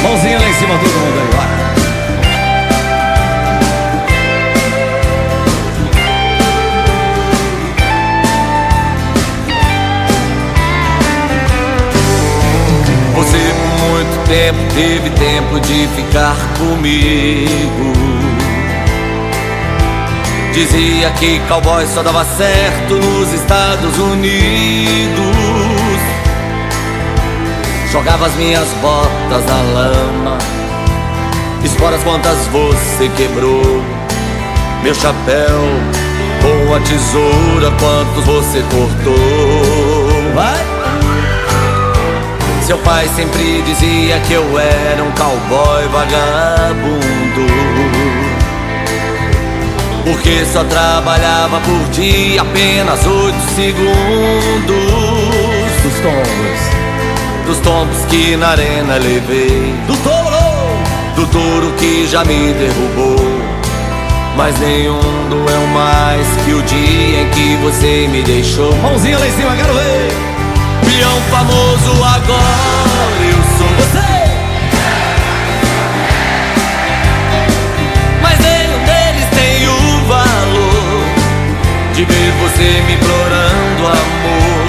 Mãozinha lá em cima, todo mundo aí, bora. Você por muito tempo teve tempo de ficar comigo. Dizia que cowboy só dava certo nos Estados Unidos. Jogava as minhas botas na lama, esporas quantas você quebrou. Meu chapéu com a tesoura, quantos você cortou. Vai! Seu pai sempre dizia que eu era um cowboy vagabundo, porque só trabalhava por dia apenas 8 segundos. Dos tombos que na arena levei, do touro que já me derrubou. Mas nenhum doeu mais que o dia em que você me deixou. Mãozinha lá em cima, quero ver. Peão famoso agora eu sou você, mas nenhum deles tem o valor de ver você me implorando amor.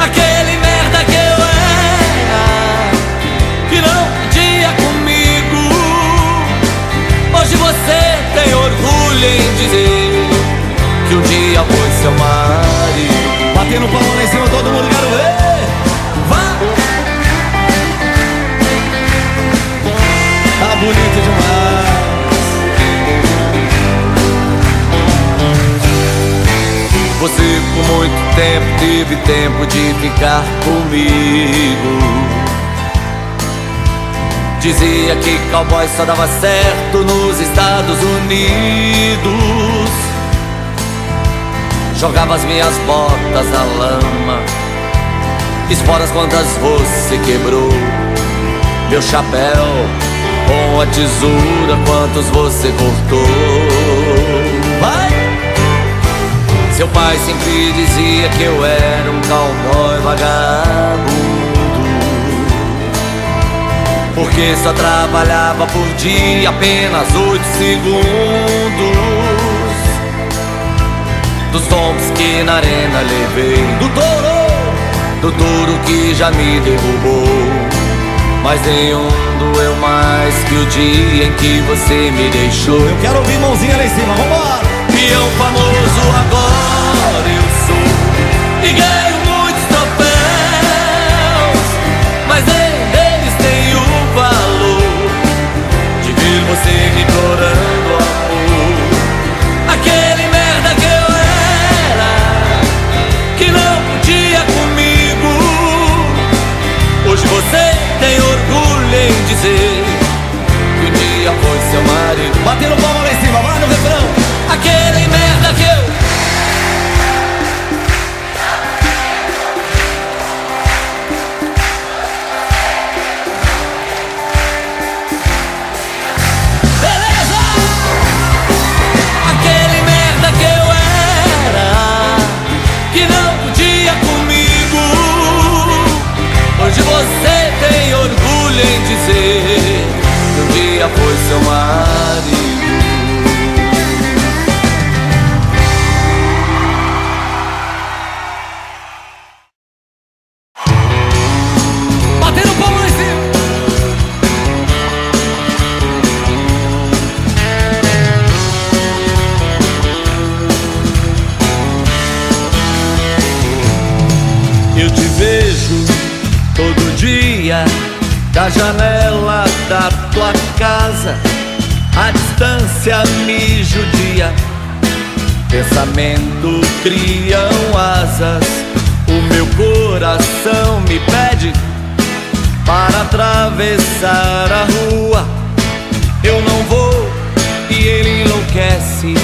Aquele merda que eu era, que não podia comigo. Hoje você tem orgulho em dizer que um dia foi seu marido. Batendo palma lá em cima, todo mundo, quero ver. Vá! Tá bonito demais. Você por muito tempo teve tempo de ficar comigo. Dizia que cowboy só dava certo nos Estados Unidos. Jogava as minhas botas na lama, esporas quantas você quebrou. Meu chapéu com a tesoura, quantos você cortou. Vai! Seu pai sempre dizia que eu era um cowboy vagabundo, porque só trabalhava por dia apenas 8 segundos. Dos tombos que na arena levei, do touro que já me derrubou. Mas nenhum doeu mais que o dia em que você me deixou. Eu quero ouvir mãozinha lá em cima, vambora! Peão famoso agora eu sou, e ganho muitos troféus, mas nenhum deles tem o valor de ver você me implorando amor. Aquele merda que eu era, que não podia comigo. Hoje você tem orgulho em dizer que um dia foi seu marido. Batendo palma lá em cima, vai no refrão. Aquele merda que eu... Beleza! Aquele merda que eu era, que não podia comigo. Hoje você tem orgulho em dizer que um dia foi seu marido. Eu te vejo todo dia da janela da tua casa. A distância me judia, pensamento criam asas. O meu coração me pede para atravessar a rua. Eu não vou e ele enlouquece,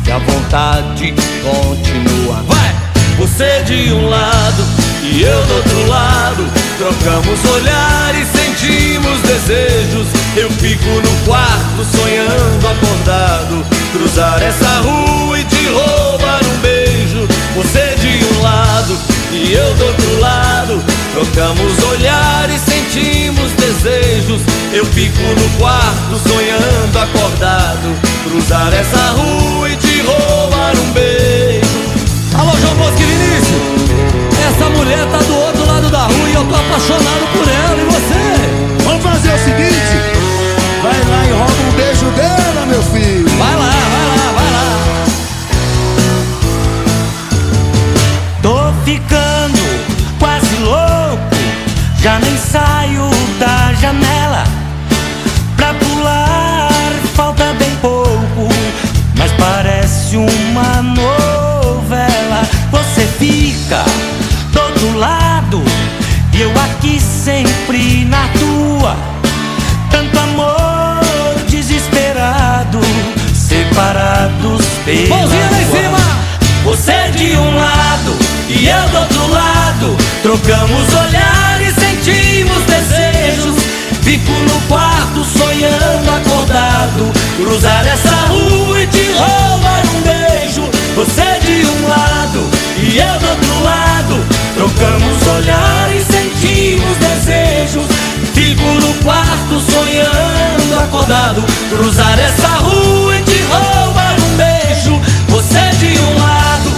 e a vontade continua. Vai! Você de um lado e eu do outro lado, trocamos olhares, sentimos desejos. Eu fico no quarto sonhando acordado, cruzar essa rua e te roubar um beijo. Você de um lado e eu do outro lado, trocamos olhares, sentimos desejos. Eu fico no quarto sonhando acordado, cruzar essa rua e te roubar um beijo. Alô, João Bosco e Vinícius, essa mulher tá do outro lado da rua e eu tô apaixonado por ela, e você? Vamos fazer o seguinte: vai lá e rouba um beijo dela, meu filho. Vai lá, vai lá, vai lá. Tô ficando quase louco, já nem saio da janela. Pra pular falta bem pouco, mas parece uma novela. Você fica do outro lado e eu aqui sempre na tua. Tanto amor desesperado, separados pela Mãozinha lá em rua. cima. Você de um lado e eu do outro lado, trocamos olhares, sentimos desejos. Fico no quarto sonhando acordado, cruzar essa rua e te roubar um beijo. Você de um lado e eu do outro lado, trocamos olhares, sentimos desejos. Fico no quarto sonhando acordado, cruzar essa rua e te roubar um beijo. Você de um lado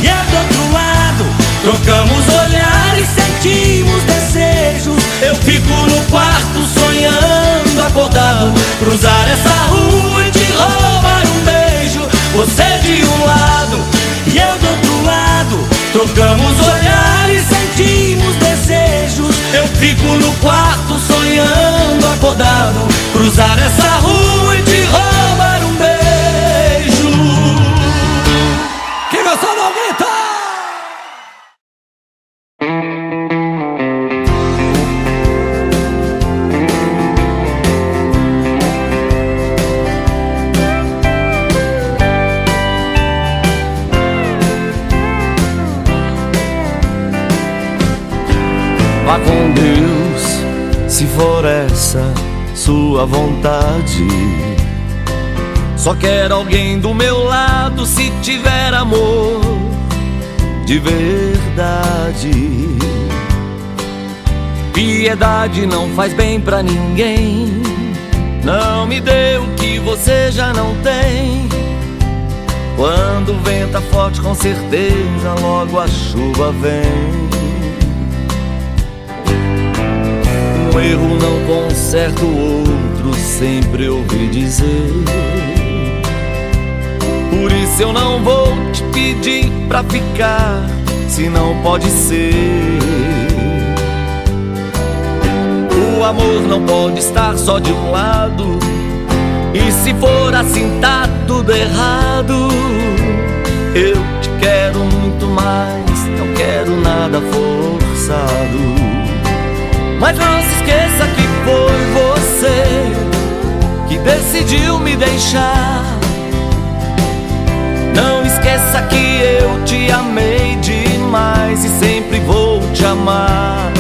e eu do outro lado, trocamos olhares, sentimos desejos. Eu fico no quarto sonhando acordado, cruzar essa rua e te roubar um beijo. Você de um lado e eu do outro lado, trocamos olhares, sentimos desejos. Eu fico no quarto sonhando acordado, cruzar essa rua e te roubar um beijo. Quem gostou não grita! Vá com Deus, se for essa sua vontade. Só quero alguém do meu lado se tiver amor de verdade. Piedade não faz bem pra ninguém. Não me dê o que você já não tem. Quando venta forte, com certeza logo a chuva vem. Um erro não conserta o outro, sempre ouvi dizer. Por isso eu não vou te pedir pra ficar, se não pode ser. O amor não pode estar só de um lado, e se for assim tá tudo errado. Eu te quero muito mais, não quero nada forçado. Mas não se esqueça que foi você que decidiu me deixar. Não esqueça que eu te amei demais e sempre vou te amar.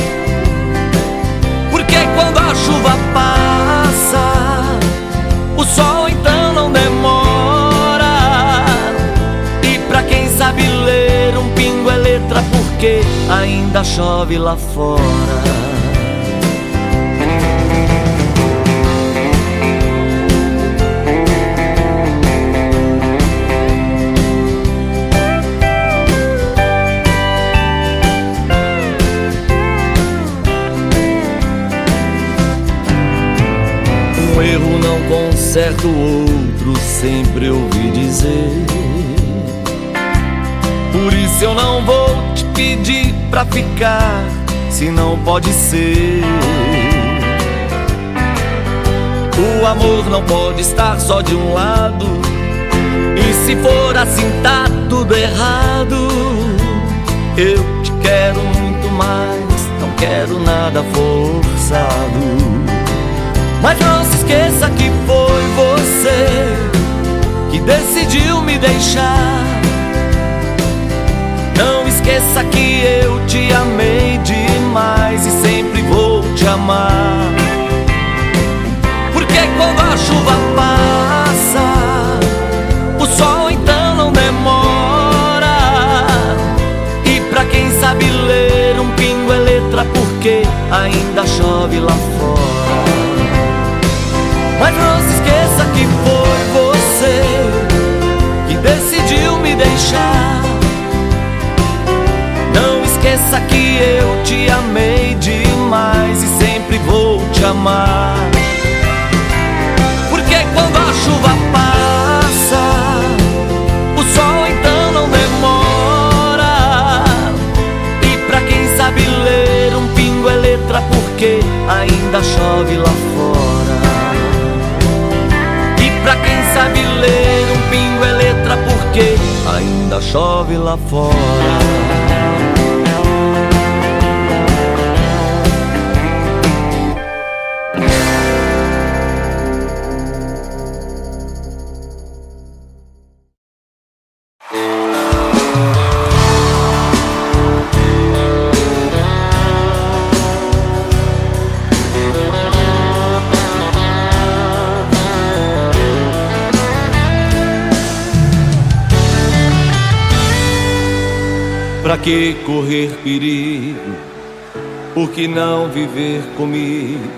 Porque quando a chuva passa, o sol então não demora. E pra quem sabe ler, um pingo é letra, porque ainda chove lá fora. Um erro não conserta o outro, sempre ouvi dizer. Por isso eu não vou te pedir pra ficar, se não pode ser. O amor não pode estar só de um lado, e se for assim tá tudo errado. Eu te quero muito mais, não quero nada forçado. Mas não se esqueça que foi você que decidiu me deixar. Não esqueça que eu te amei demais e sempre vou te amar. Porque quando a chuva passa, o sol então não demora. E pra quem sabe ler, um pingo é letra, porque ainda chove lá fora. Mas não se esqueça que foi você que decidiu me deixar. Não esqueça que eu te amei demais e sempre vou te amar. Porque quando a chuva passa, o sol então não demora. E pra quem sabe ler, um pingo é letra porque ainda chove lá fora. E pra quem sabe ler, um pingo é letra porque ainda chove lá fora. Pra que correr perigo? Por que não viver comigo?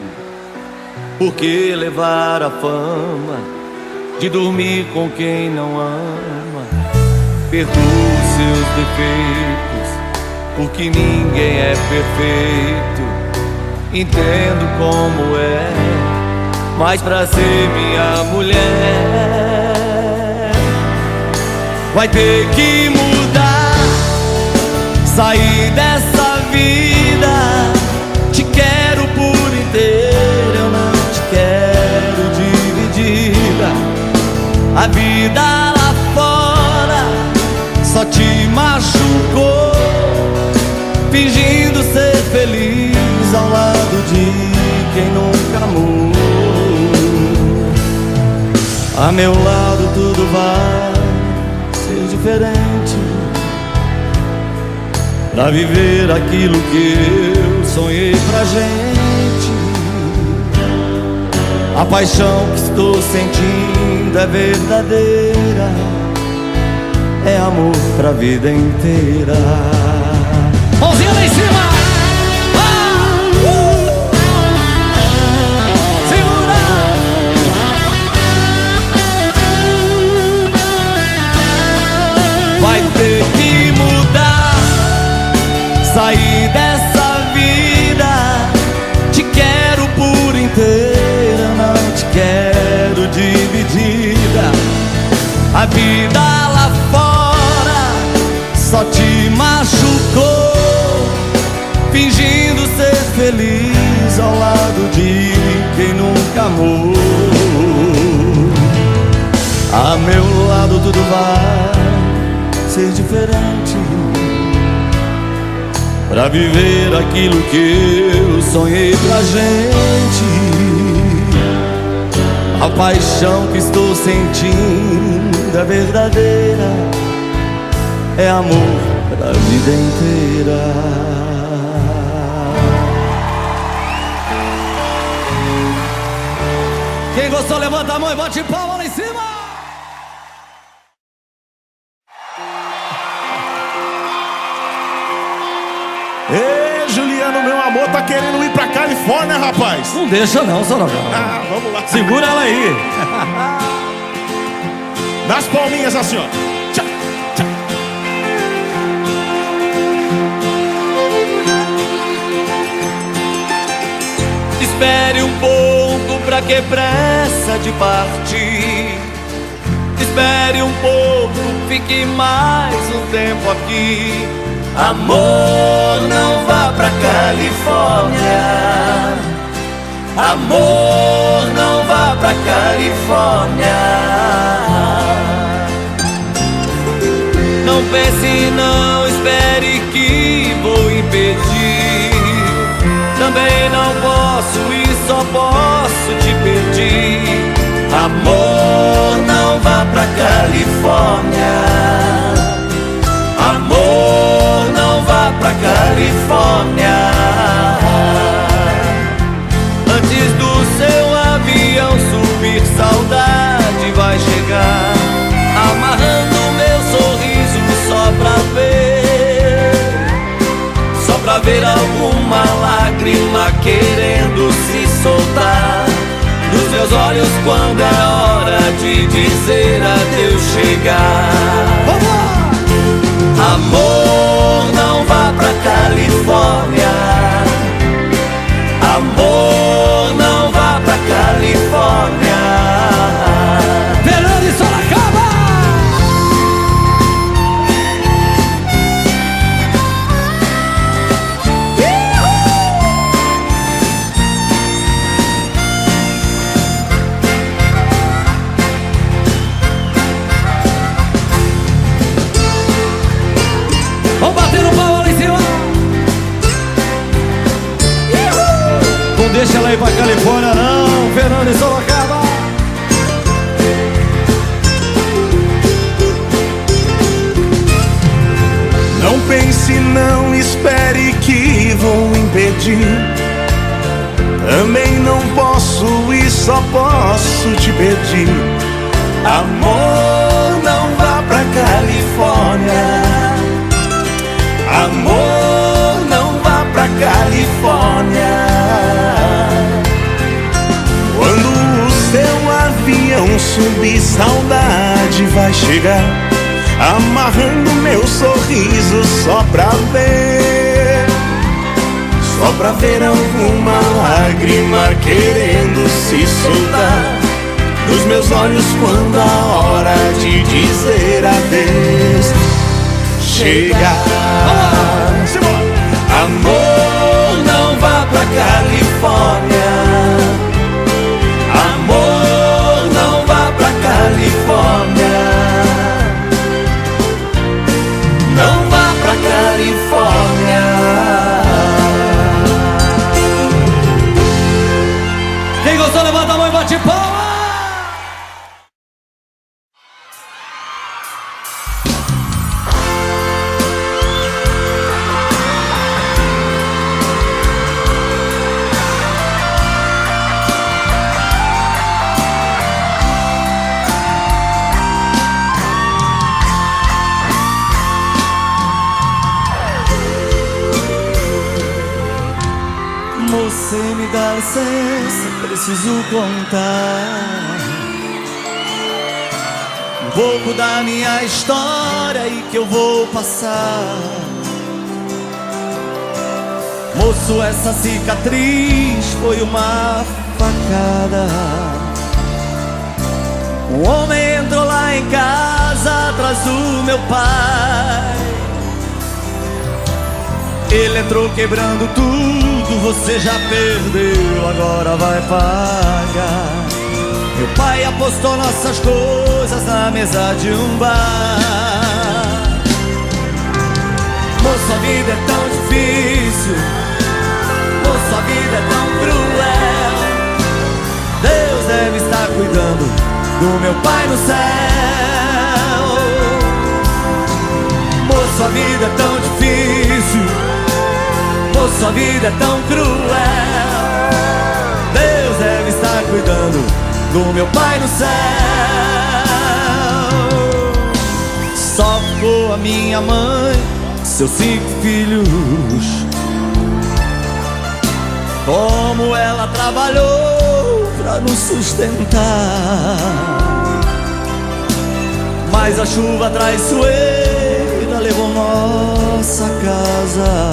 Por que levar a fama de dormir com quem não ama? Perdoo seus defeitos, porque ninguém é perfeito. Entendo como é, mas pra ser minha mulher vai ter que mudar. Sair dessa vida, te quero por inteiro, eu não te quero dividida. A vida lá fora só te machucou, fingindo ser feliz ao lado de quem nunca amou. A meu lado tudo vai ser diferente, pra viver aquilo que eu sonhei pra gente. A paixão que estou sentindo é verdadeira, é amor pra vida inteira. Mãozinha lá em cima! Segura! Vai ter que mudar, sair dessa vida. Te quero por inteira, não te quero dividida. A vida lá fora só te machucou, fingindo ser feliz ao lado de quem nunca amou. A meu lado tudo vai ser diferente, pra viver aquilo que eu sonhei pra gente. A paixão que estou sentindo é verdadeira, é amor pra vida inteira. Quem gostou, levanta a mão e bate palma lá em cima! Ei, Juliano, meu amor, tá querendo ir pra Califórnia, rapaz? Não deixa não, Sorocaba. Ah, vamos lá. Segura ela aí. Nas palminhas assim, ó. Tchau, tchau. Espere um pouco, pra que pressa de partir? Espere um pouco, fique mais um tempo aqui. Amor, não vá pra Califórnia. Amor, não vá pra Califórnia. Não pense, não espere que vou impedir. Também não posso e só posso te pedir. Amor, não vá pra Califórnia. Amor, não vá pra Califórnia. Antes do seu avião subir, saudade vai chegar, amarrando meu sorriso só pra ver alguma lágrima querendo se soltar dos meus olhos quando é hora de dizer adeus chegar. Amor, não vá pra Califórnia. Amor, não vá pra Califórnia. Fernando e Sorocaba. Vamos bater no pau ali em cima. Não deixa ela ir pra Califórnia não, Fernando e Sorocaba. Não pense, não espere que vou impedir. Também não posso e só posso te pedir. Amor, não vá pra Califórnia. Amor, não vá pra Califórnia. Quando o seu avião subir, saudade vai chegar, amarrando meu sorriso só pra ver. Só pra ver alguma lágrima querendo se soltar dos meus olhos quando a hora de dizer adeus chegar. Amor, não vá pra Califórnia. Amor, não vá pra Califórnia. Não vá pra Califórnia. Quem gostou, levanta a mão e bate palma. Você me dá licença, preciso contar um pouco da minha história e que eu vou passar. Moço, essa cicatriz foi uma facada. Um homem entrou lá em casa atrás do meu pai. Ele entrou quebrando tudo, você já perdeu, agora vai pagar. Meu pai apostou nossas coisas na mesa de um bar. Moço, a vida é tão difícil, moço, a vida é tão cruel. Deus deve estar cuidando do meu pai no céu. Moço, a vida é tão difícil, moço, a vida é tão cruel. Deus deve estar cuidando do meu pai no céu. Só ficou a minha mãe, seus 5 filhos. Como ela trabalhou pra nos sustentar. Mas a chuva traiçoeira levou nossa casa.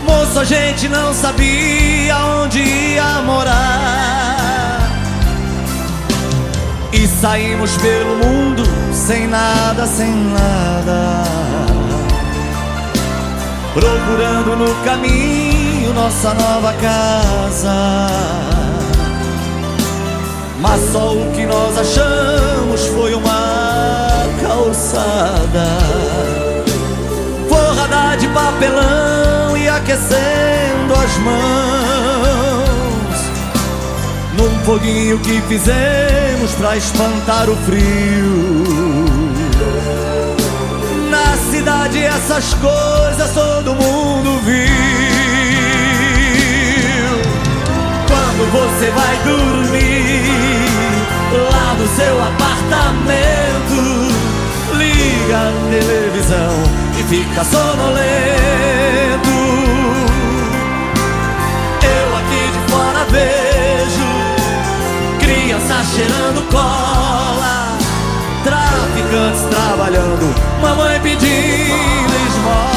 Moço, a gente não sabia onde ia morar. E saímos pelo mundo sem nada, sem nada, procurando no caminho nossa nova casa. Mas só o que nós achamos foi uma calçada forrada de papelão e aquecendo as mãos num foguinho que fizemos pra espantar o frio. Na cidade essas coisas todo mundo viu. Quando você vai dormir lá no seu apartamento, liga a televisão e fica sonolento. Eu aqui de fora vejo cheirando cola, traficantes trabalhando, mamãe pedindo esmola.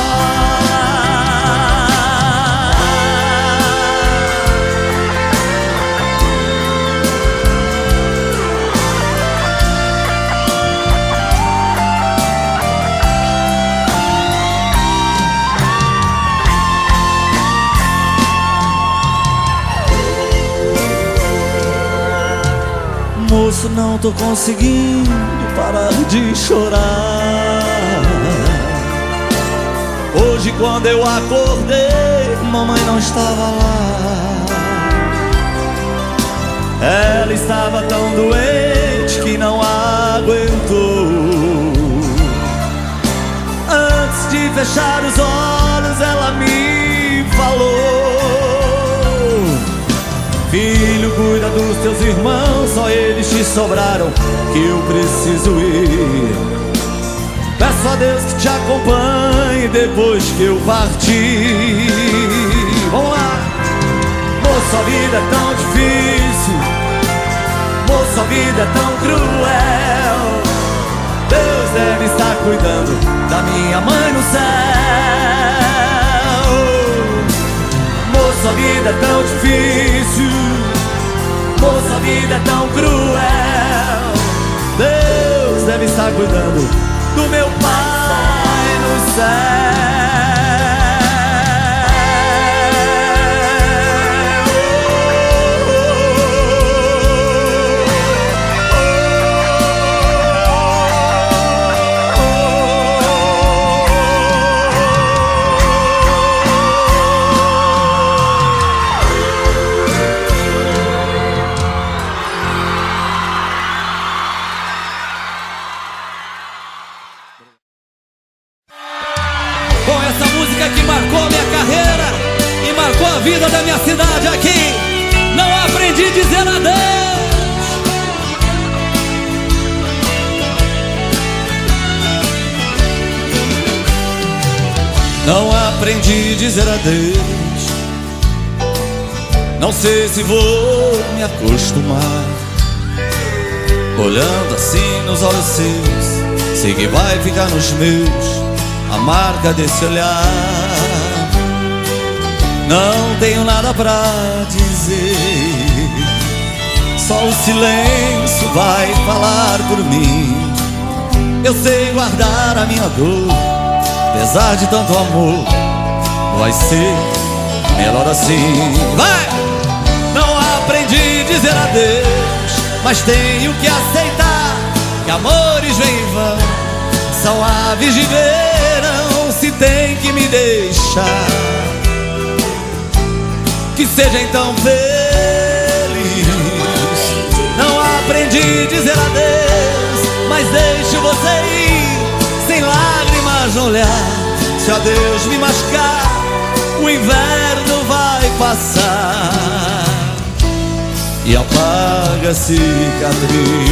Moço, não tô conseguindo parar de chorar. Hoje quando eu acordei, mamãe não estava lá. Ela estava tão doente que não aguentou. Antes de fechar os olhos, ela me falou: filho, cuida dos teus irmãos, só eles te sobraram, que eu preciso ir. Peço a Deus que te acompanhe depois que eu partir. Vamos lá! Moço, a vida é tão difícil, moço, a vida é tão cruel. Deus deve estar cuidando da minha mãe no céu. Moço, a vida é tão difícil, moço, a vida é tão cruel. Deus deve estar cuidando do meu pai no céu. Bom, essa música que marcou minha carreira e marcou a vida da minha cidade aqui. Não aprendi a dizer adeus. Não aprendi a dizer adeus. Não sei se vou me acostumar. Olhando assim nos olhos seus, sei que vai ficar nos meus a marca desse olhar. Não tenho nada pra dizer, só o silêncio vai falar por mim. Eu sei guardar a minha dor, apesar de tanto amor, vai ser melhor assim. Vai! Não aprendi a dizer adeus, mas tenho que aceitar que amores vêm e vão, são aves de verão, se tem que me deixar. Que seja então feliz. Não aprendi a dizer adeus, mas deixo você ir, sem lágrimas no olhar. Se adeus me machucar, o inverno vai passar e apaga a cicatriz.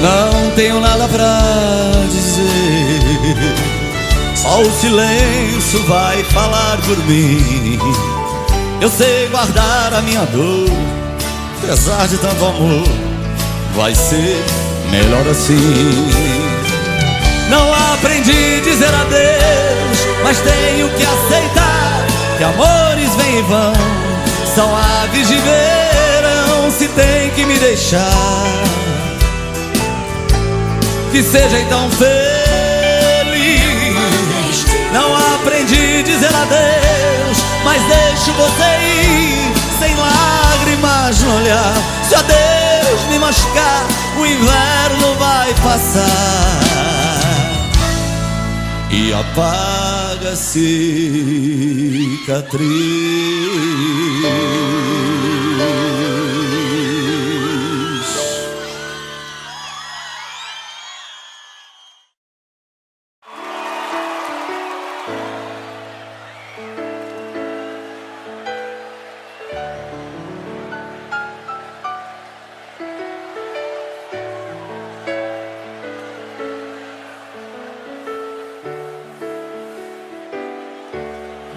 Não tenho nada pra dizer, só o silêncio vai falar por mim. Eu sei guardar a minha dor, apesar de tanto amor, vai ser melhor assim. Não aprendi a dizer adeus, mas tenho que aceitar que amores vêm e vão, são aves de verão, se tem que me deixar. Que seja então feliz. Não aprendi a dizer adeus, mas deixo você ir, sem lágrimas no olhar. Se adeus me machucar, o inverno vai passar e apaga a cicatriz.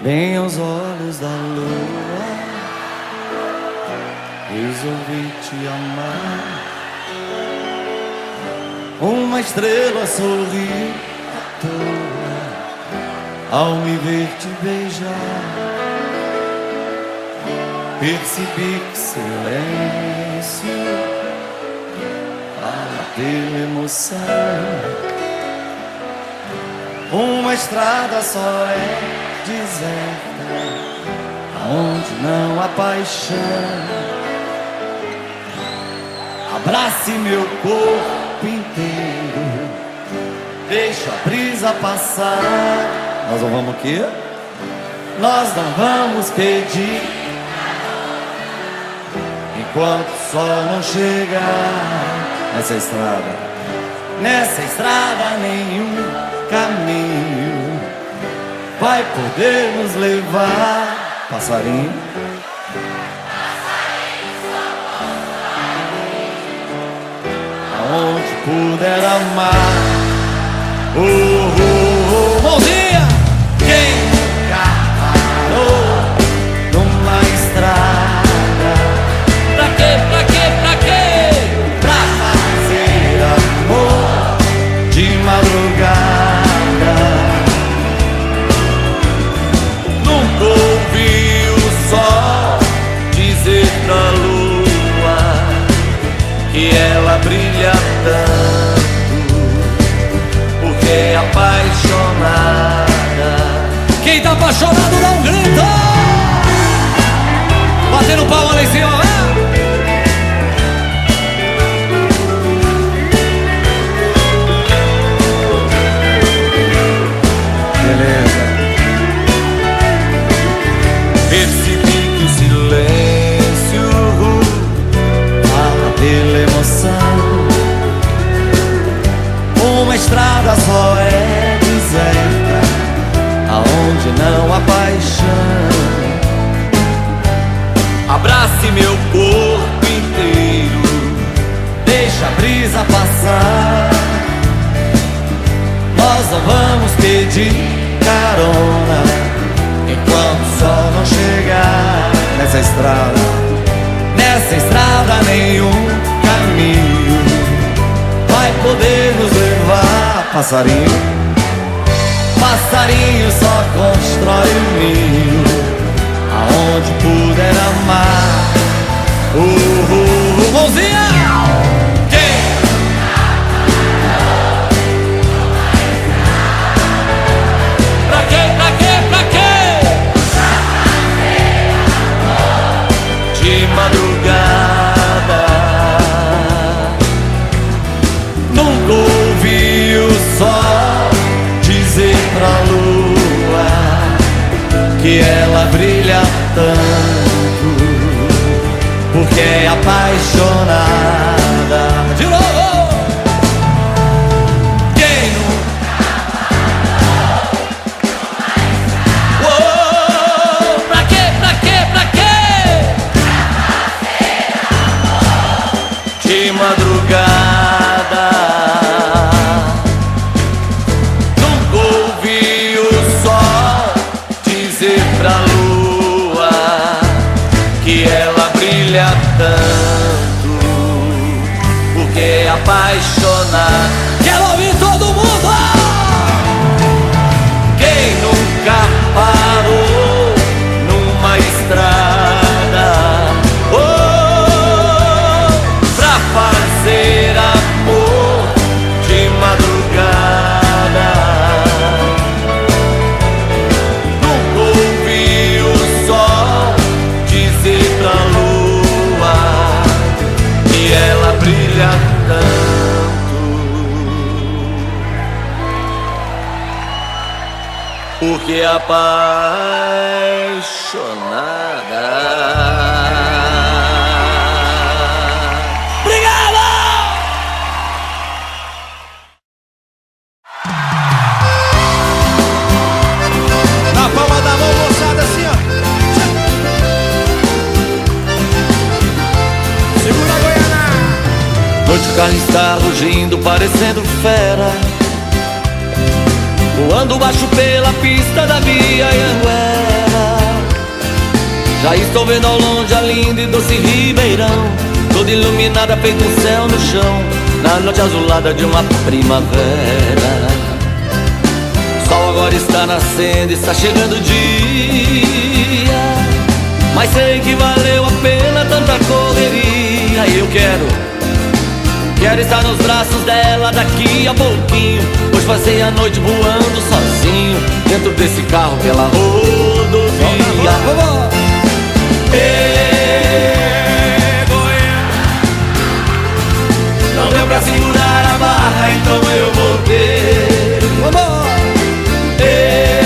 bem aos olhos da lua, resolvi te amar. Uma estrela sorriu à toa ao me ver te beijar. Percebi que silêncio fala pela emoção. Uma estrada só é deserta onde não há paixão. Abrace meu corpo inteiro, deixa a brisa passar. Nós não vamos o quê? Nós não vamos pedir enquanto o sol não chegar. Nessa estrada nenhum caminho vai poder nos levar. Passarinho, aonde puder amar. Mãozinha! Quem nunca parou numa estrada? Pra quê, pra quê, pra quê? Pra fazer amor de madrugada. Nunca ouvi o sol dizer pra lua que ela brilha tanto, porque é apaixonada. Quem tá apaixonado dá um grito! Batendo palma lá em cima, né? Beleza. Percebi que o silêncio fala pela emoção. Uma estrada só é deserta aonde não há paixão. Abrace meu corpo inteiro, deixa a brisa passar. Nós não vamos pedir carona enquanto o sol não chegar. Nessa estrada nenhum caminho vai poder nos levar. Passarinho, passarinho só constrói o ninho aonde puder amar. Mãozinha! Pra quê, pra quê, pra quê? De madrugada, nunca ouvi o sol dizer pra lua que ela brilha tanto, porque é apaixonada. De novo! Quem Oh, pra quê, pra quê, pra quê? de madrugada, nunca ouvi o sol dizer pra lua que ela brilha tanto, porque é apaixonada. Quero ouvir todo mundo! Quem nunca parou numa estrada, oh, pra fazer amor de madrugada? Nunca ouvi o sol dizer pra lua que ela brilha tanto, porque é apaixonada. Na palma da mão, moçada, assim, ó. Segura a Goiânia. Noite o carro está rugindo, parecendo fera, voando baixo pela pista da via Anhanguera. Já estou vendo ao longe a linda e doce Ribeirão, toda iluminada feito um céu no chão, na noite azulada de uma primavera. O sol agora está nascendo, está chegando o dia, mas sei que valeu a pena tanta correria. E eu quero estar nos braços dela daqui a pouquinho, pois passei a noite voando sozinho dentro desse carro pela rodovia. Ê, Goiânia, não deu pra segurar a barra, então eu voltei. Ê,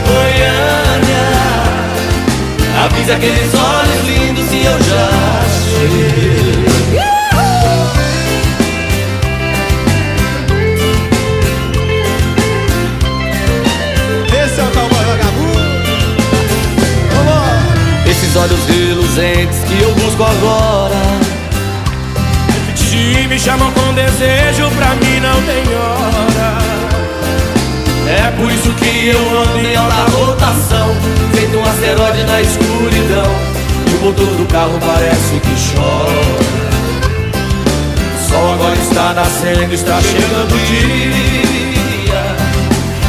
Goiânia, avisa aqueles olhos lindos se eu já cheguei. Esse é o cowboy vagabundo. Esses olhos reluzentes que eu busco agora, Se me chamam com desejo, pra mim não tem hora. é por isso que eu ando em alta rotação, feito um asteroide na escuridão, e o motor do carro parece que chora. O sol agora está nascendo, está chegando o dia,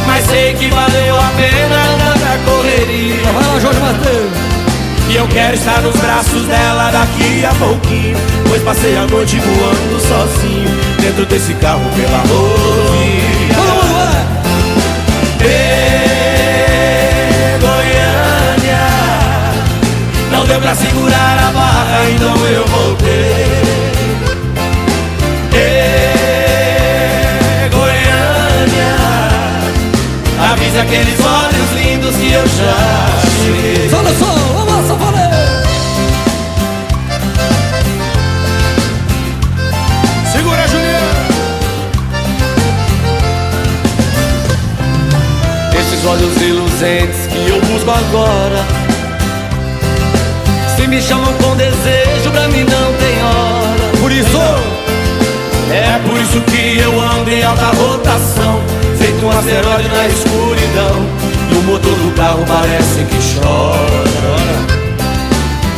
mas sei que valeu a pena tanta correria. Vai lá, Jorge Mateus. E eu quero estar nos braços dela daqui a pouquinho, pois passei a noite voando sozinho dentro desse carro pela rodovia. Ê, Goiânia, não deu pra segurar a barra, então eu voltei. Ê, Goiânia, avisa aqueles olhos lindos que eu já cheguei. Solta o som, vamos, sanfoneiro. Segura, Juliano. Esses olhos reluzentes que eu busco agora, se me chamam com desejo, pra mim não tem hora. Por isso, é por isso que eu ando em alta rotação, feito um asteroide na escuridão, e o motor do carro parece que chora.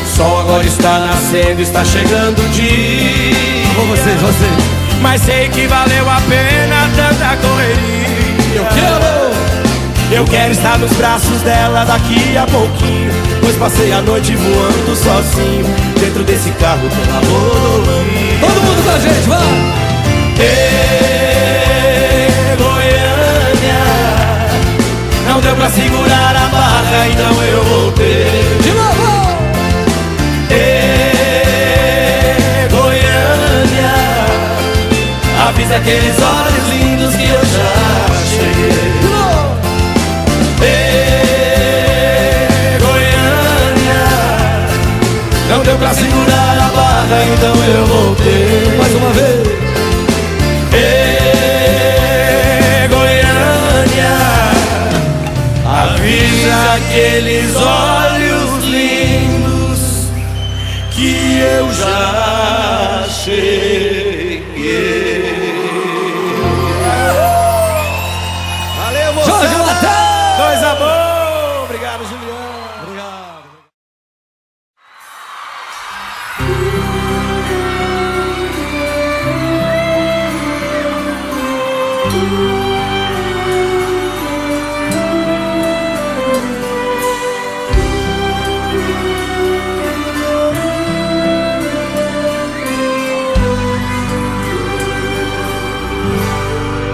O sol agora está nascendo, está chegando o dia. com vocês. Mas sei que valeu a pena tanta correria. Eu quero estar nos braços dela daqui a pouquinho, pois passei a noite voando sozinho dentro desse carro pela rodovia. Todo mundo com a gente, vai! Ê, Goiânia, não deu pra segurar a barra, então eu voltei. De novo! Ê, Goiânia, avisa aqueles olhos lindos que eu já cheguei. Ê, Goiânia, não deu pra segurar a barra, então eu voltei. Mais uma vez! Ê, Goiânia, avisa aqueles olhos lindos que eu já cheguei. Valeu, Jorge moçada. Mateus! Coisa boa, obrigado, Juliano. Obrigado.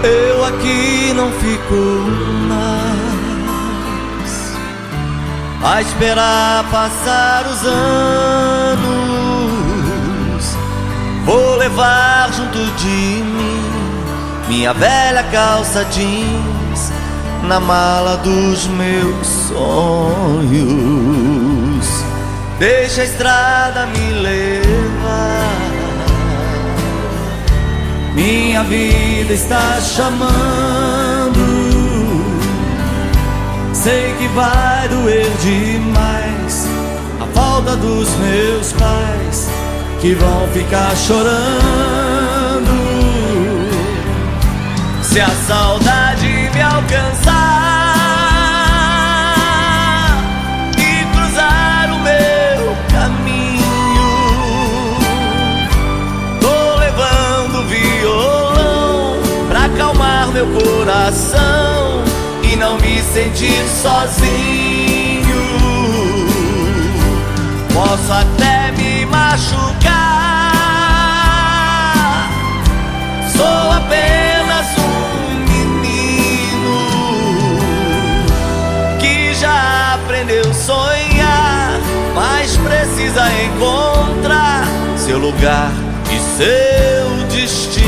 Eu aqui não fico mais a esperar passar os anos. Vou levar junto de mim minha velha calça jeans na mala dos meus sonhos. Deixa a estrada me levar, minha vida está chamando. Sei que vai doer demais a falta dos meus pais, que vão ficar chorando. Se a saudade me alcançar e cruzar coração e não me sentir sozinho. Posso até me machucar, sou apenas um menino que já aprendeu a sonhar, mas precisa encontrar seu lugar e seu destino.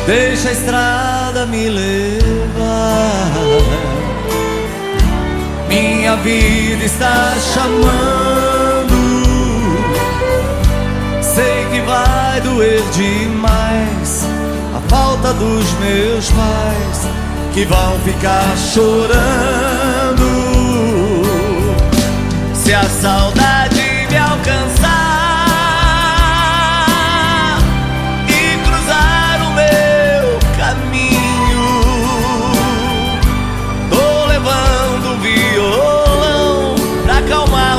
Deixa a estrada me levar, minha vida está chamando. Sei que vai doer demais a falta dos meus pais, que vão ficar chorando. Se a saudade me alcançar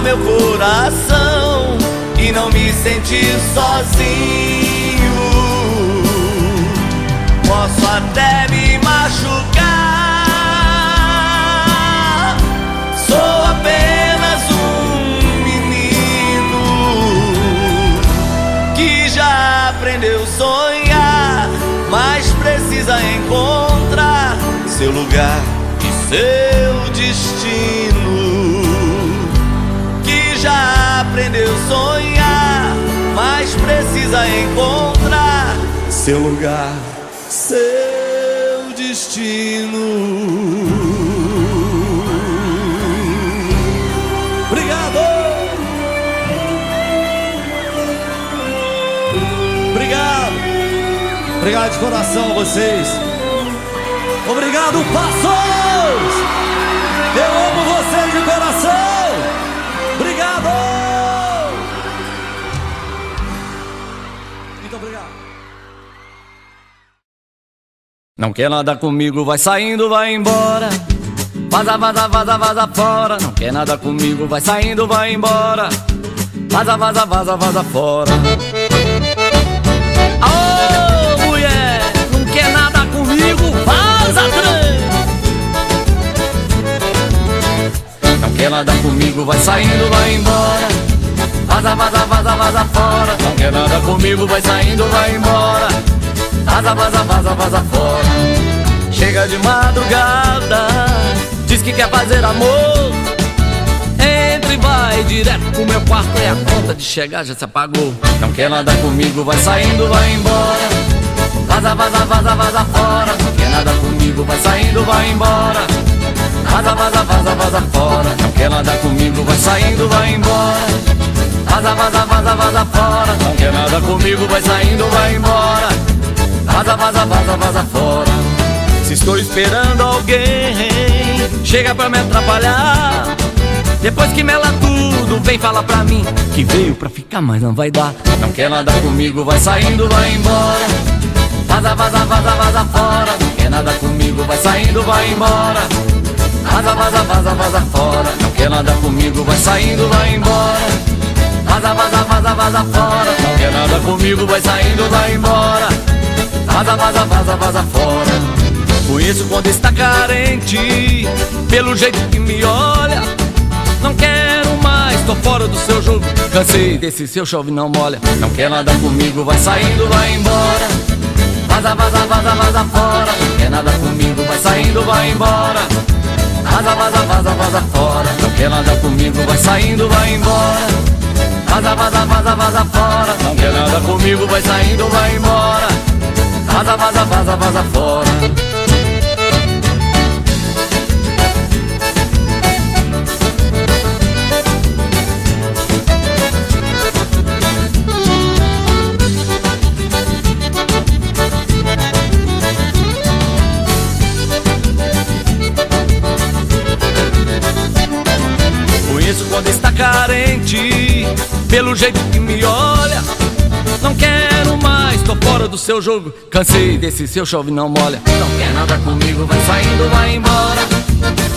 meu coração e não me sentir sozinho, posso até me machucar, sou apenas um menino que já aprendeu a sonhar, mas precisa encontrar seu lugar e seu destino. Já aprendeu a sonhar, mas precisa encontrar seu lugar, seu destino. Obrigado! Obrigado! Obrigado de coração a vocês. Obrigado, Passos! Eu amo vocês de coração! Obrigado! Muito obrigado. Não quer nada comigo, vai saindo, vai embora. Vaza, vaza, vaza, vaza fora. Não quer nada comigo, vai saindo, vai embora. Vaza, vaza, vaza, vaza fora. Ô, mulher, não quer nada comigo, vaza, trem. Não quer nada comigo, vai saindo, vai embora. Vaza, vaza, vaza, vaza fora. Não quer nada comigo, vai saindo, vai embora. Vaza, vaza, vaza, vaza fora. Chega de madrugada, diz que quer fazer amor. Entra e vai direto pro meu quarto e a conta de chegar já se apagou. Não quer nada comigo, vai saindo, vai embora. Vaza, vaza, vaza, vaza fora. Não quer nada comigo, vai saindo, vai embora. Vaza, vaza, vaza, vaza fora. Não quer nada comigo, vai saindo, vai embora. Vaza, vaza, vaza, vaza fora. Não quer nada comigo, vai saindo, vai embora. Vaza, vaza, vaza, vaza fora. Se estou esperando alguém, chega pra me atrapalhar. Depois que mela tudo, vem falar pra mim que veio pra ficar, mas não vai dar. Não quer nada comigo, vai saindo, vai embora. Vaza, vaza, vaza, vaza fora. Não quer nada comigo, vai saindo, vai embora. Vaza, vaza, vaza, vaza fora. Não quer nada comigo, vai saindo, vai embora. Vaza, vaza, vaza, vaza fora. Não quer nada comigo, vai saindo, vai embora. Vaza, vaza, vaza, vaza fora. Conheço quando está carente, pelo jeito que me olha. Não quero mais, tô fora do seu jogo. Cansei desse seu chove não molha. Não quer nada comigo, vai saindo, vai embora. Vaza, vaza, vaza, vaza fora. Não quer nada comigo, vai saindo, vai embora. Vaza, vaza, vaza, vaza fora. Não quer nada comigo, vai saindo, vai embora. Vaza, vaza, vaza, vaza fora. Não quer nada comigo, vai saindo, vai embora. Vaza, vaza, vaza, vaza fora. Conheço quando está carente, pelo jeito que me olha. Não quero mais, tô fora do seu jogo. Cansei desse seu chove não molha. Não quer nada comigo, vai saindo, vai embora.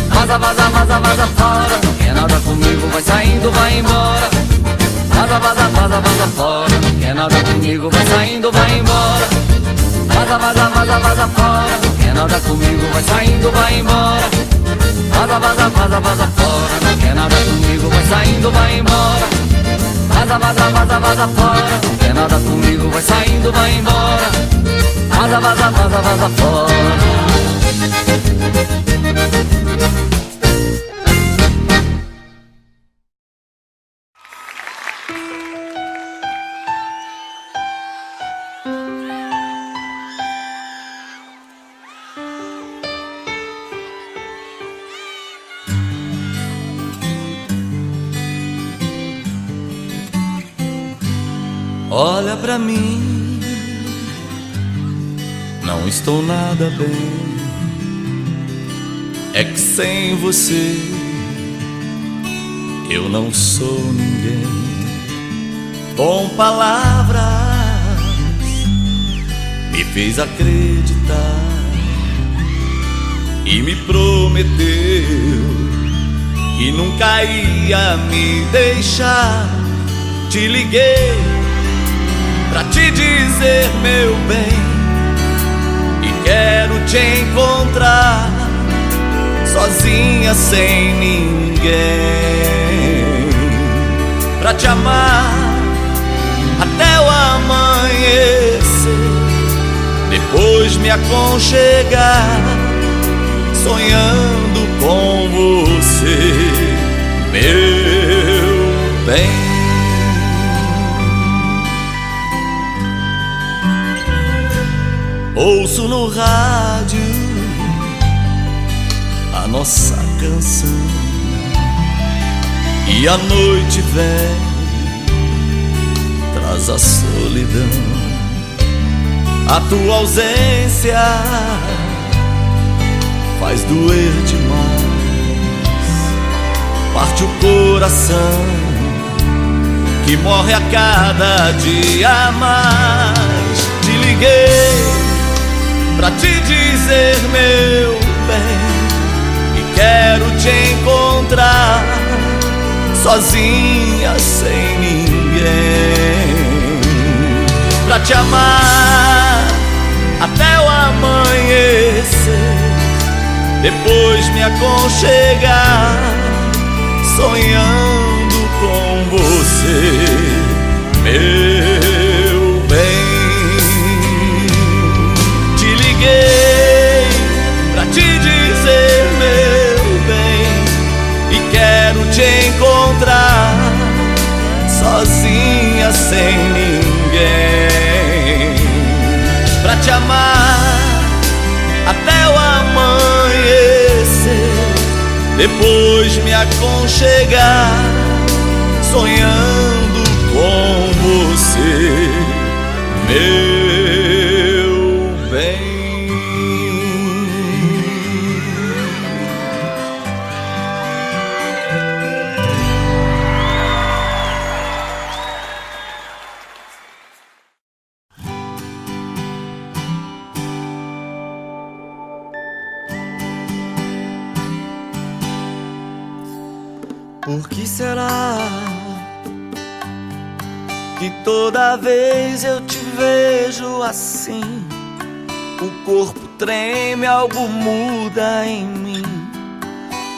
Vaza, vaza, vaza, vaza fora. Não quer nada comigo, vai saindo, vai embora. Vaza, vaza, vaza, vaza fora. Não quer nada comigo, vai saindo, vai embora. Vaza, vaza, vaza, vaza fora. Não quer nada comigo, vai saindo, vai embora. Vaza, vaza, vaza, vaza fora. Não quer nada comigo, vai saindo, vai embora. Vaza, vaza, vaza, vaza fora. Não quer nada comigo, vai saindo, vai embora. Vaza, vaza, vaza, vaza fora. Olha pra mim, não estou nada bem. É que sem você eu não sou ninguém. Com palavras me fez acreditar e me prometeu que nunca ia me deixar. Te liguei pra te dizer, meu bem, e quero te encontrar sozinha, sem ninguém, pra te amar até o amanhecer, depois me aconchegar, sonhando com você, meu bem. Ouço no rádio a nossa canção e a noite vem, traz a solidão. A tua ausência faz doer demais, parte o coração que morre a cada dia mais. Te liguei pra te dizer, meu bem, e quero te encontrar sozinha, sem ninguém, pra te amar até o amanhecer, depois me aconchegar, sonhando com você, meu bem. Pra te dizer, meu bem, e quero te encontrar sozinha, sem ninguém, pra te amar até o amanhecer, depois me aconchegar, sonhando com você, meu bem. Por que será que toda vez eu te vejo assim, o corpo treme, algo muda em mim,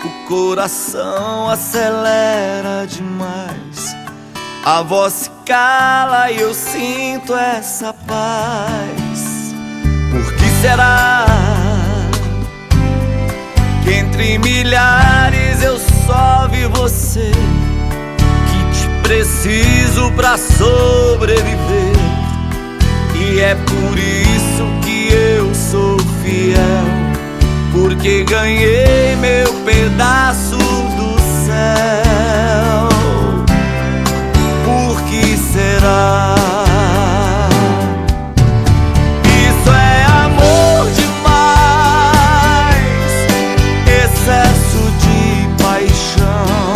o coração acelera demais, a voz se cala e eu sinto essa paz. Por que será que entre milhares eu só vi você, que te preciso pra sobreviver, e é por isso que eu sou fiel, porque ganhei meu pedaço do céu. Por que será? Isso é amor demais, excesso de paixão.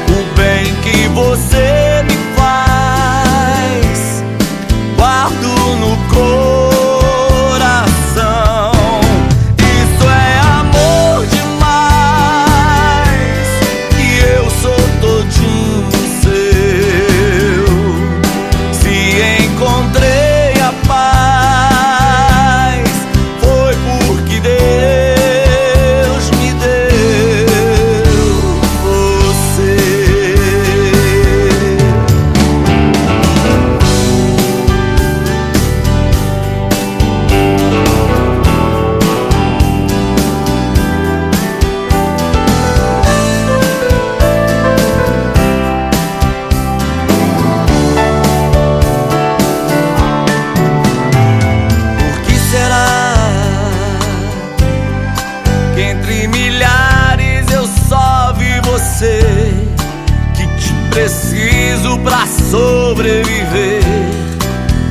O bem que você encontrei a paz, foi porque Deus me deu você. Que te preciso pra sobreviver,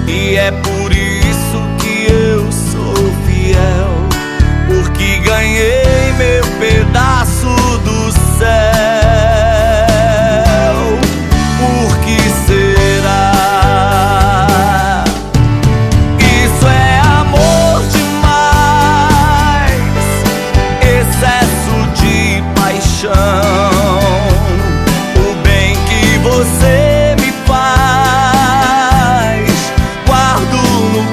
e é por isso que eu sou fiel, porque ganhei meu pedaço do céu. Por que será? Isso é amor demais, excesso de paixão. Você me faz, guardo no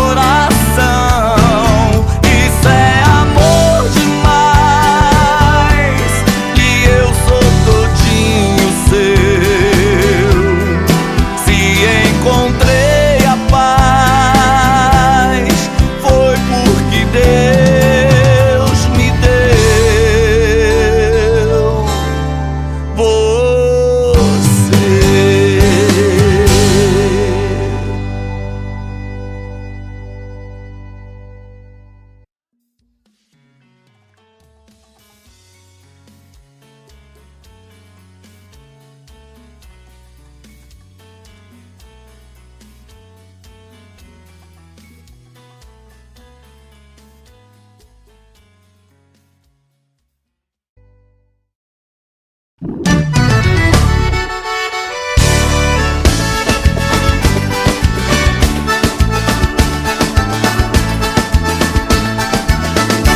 coração. Isso é amor demais, e eu sou todinho seu. Se encontrei a paz, foi porque Deus me deu.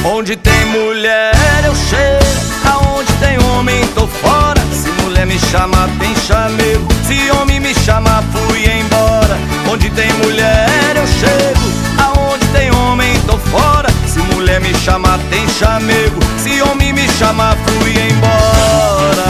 Onde tem mulher eu chego, aonde tem homem tô fora. Se mulher me chama tem chamego, se homem me chama fui embora. Onde tem mulher eu chego, aonde tem homem tô fora. Se mulher me chama tem chamego, se homem me chama fui embora.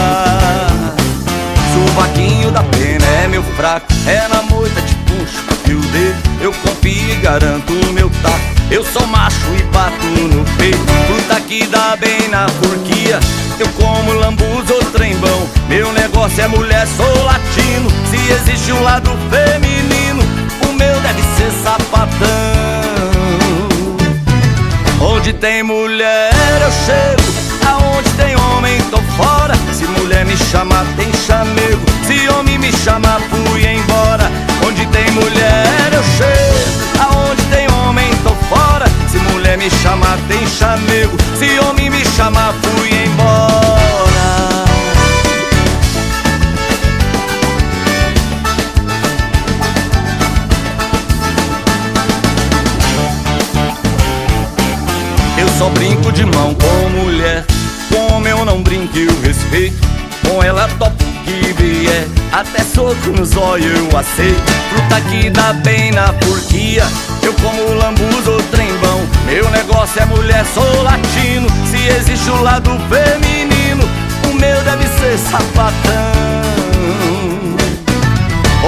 Sovaquinho da pena é meu fraco, é na moita te puxo e o dedo, eu confio e garanto o meu taco. Eu sou macho e bato no peito, fruta que dá bem na forquia. Eu como lambuz ou trembão, meu negócio é mulher, sou latino. Se existe um lado feminino, o meu deve ser sapatão. Onde tem mulher eu chego, aonde tem homem tô fora. Se mulher me chama tem chamego, se homem me chama fui embora. Onde tem mulher eu chego, aonde tem homem tô fora. Se mulher me chama tem chamego, se homem me chama fui embora. Eu só brinco de mão com mulher, com homem eu não brinco e o respeito. Com ela topo que vier, até soco nos olhos eu aceito. Fruta que dá bem na forquia, eu como lambuz ou trembão. Meu negócio é mulher, sou latino. Se existe o lado feminino, o meu deve ser sapatão.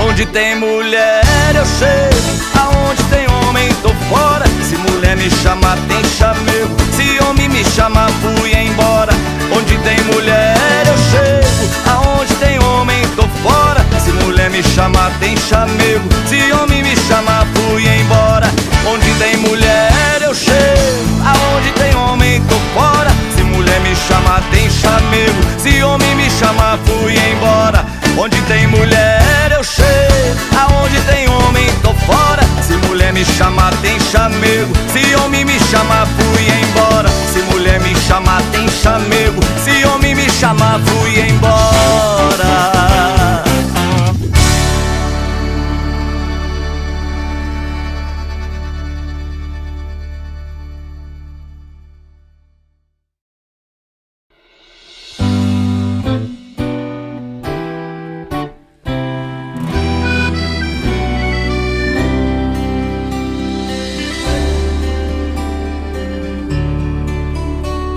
Onde tem mulher eu chego, aonde tem homem tô fora. Se mulher me chama tem chamego, se homem me chama fui embora. Onde tem mulher eu chego, aonde tem homem tô fora. Se mulher me chama tem chamego, se homem me chama fui embora. Onde tem mulher eu chego, aonde tem homem tô fora. Se mulher me chama tem chamego, se homem me chama fui embora. Onde tem mulher eu chego, aonde tem homem tô fora. Se mulher me chama tem chamego, se homem me chama fui embora. Se mulher me chama tem chamego, se homem me chama fui embora.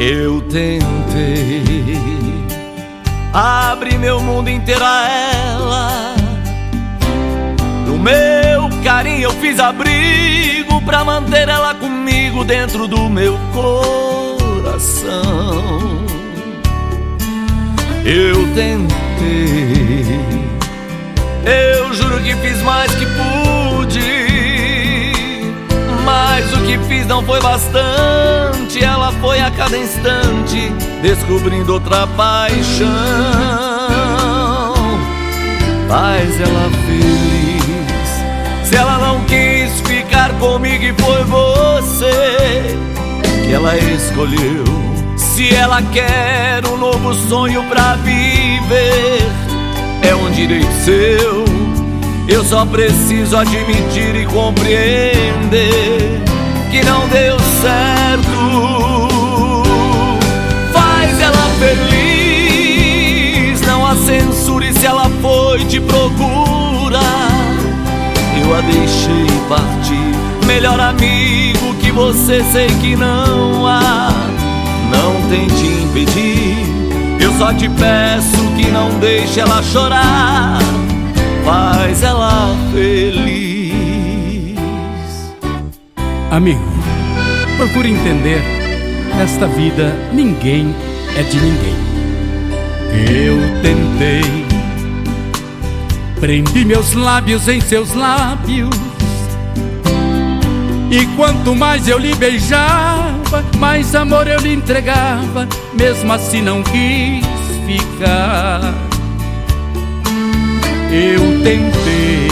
Eu tentei abrir meu mundo inteiro a ela. No meu carinho eu fiz abrigo pra manter ela comigo dentro do meu coração. Eu tentei, eu juro que fiz mais que pude, mas o que fiz não foi bastante. Ela foi a cada instante descobrindo outra paixão. Faz ela feliz, se ela não quis ficar comigo e foi você que ela escolheu. Se ela quer um novo sonho pra viver, é um direito seu. Eu só preciso admitir e compreender que não deu certo. Faz ela feliz, não a censure se ela foi te procurar. Eu a deixei partir, melhor amigo que você, sei que não há. Não tente impedir, eu só te peço que não deixe ela chorar. Faz ela feliz. Amigo, procure entender, nesta vida ninguém é de ninguém. Eu tentei, prendi meus lábios em seus lábios, e quanto mais eu lhe beijava, mais amor eu lhe entregava. Mesmo assim não quis ficar. Eu tentei,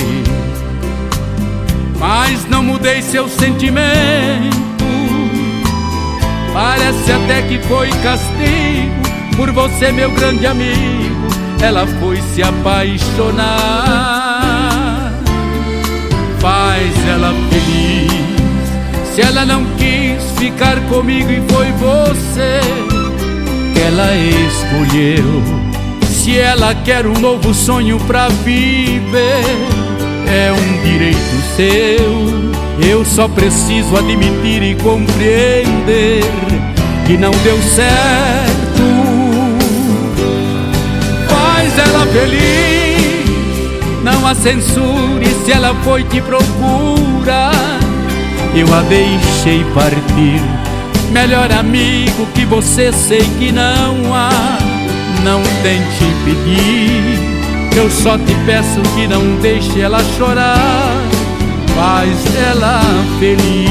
mas não mudei seu sentimento. Parece até que foi castigo. Por você, meu grande amigo, ela foi se apaixonar. Faz ela feliz, se ela não quis ficar comigo e foi você que ela escolheu. Se ela quer um novo sonho pra viver, é um direito seu. Eu só preciso admitir e compreender que não deu certo. Faz ela feliz, não a censure se ela foi te procurar. Eu a deixei partir, melhor amigo que você, sei que não há. Não tente impedir, eu só te peço que não deixe ela chorar. Faz ela feliz.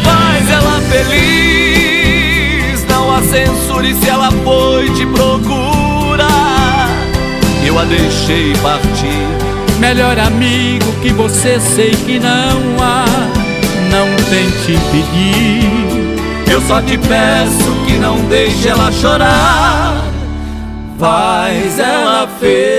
Faz ela feliz, não a censure se ela foi te procurar. Eu a deixei partir, melhor amigo que você, sei que não há. Não tente impedir, eu só te peço que não deixe ela chorar. Faz ela feliz.